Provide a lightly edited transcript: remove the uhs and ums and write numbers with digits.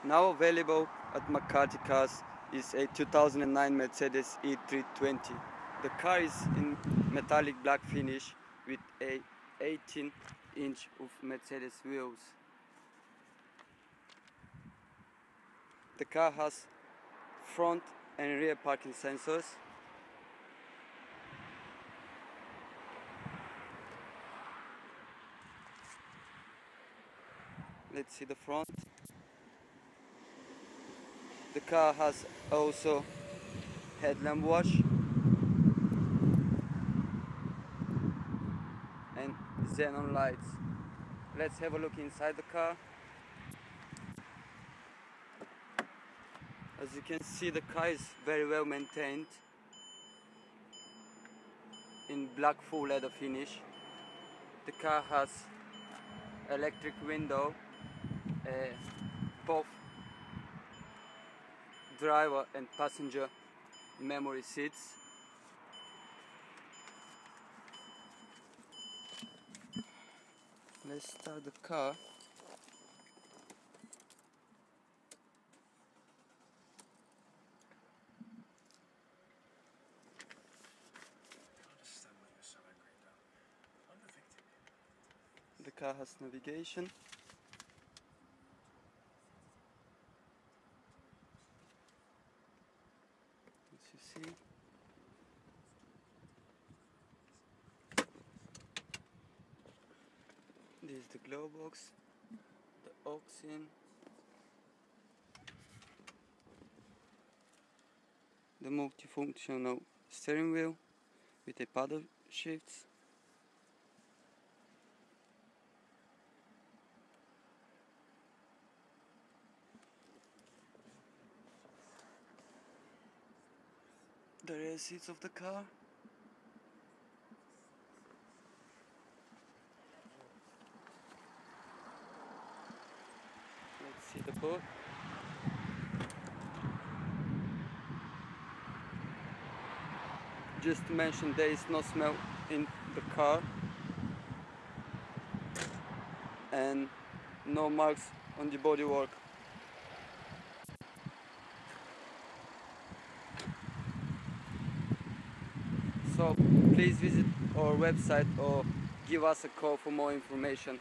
Now available at McCarthy Cars is a 2009 Mercedes E320. The car is in metallic black finish with a 18-inch of Mercedes wheels. The car has front and rear parking sensors. Let's see the front. The car has also headlamp wash and xenon lights. Let's have a look inside the car. As you can see, the car is very well maintained in black full leather finish. The car has electric window, both driver and passenger memory seats. Let's start the car. The car has navigation. As you see, this is the glove box, the aux in, the multifunctional steering wheel with a paddle shifts, the rear seats of the car. Let's see the boot. Just to mention, there is no smell in the car and no marks on the bodywork. So please visit our website or give us a call for more information.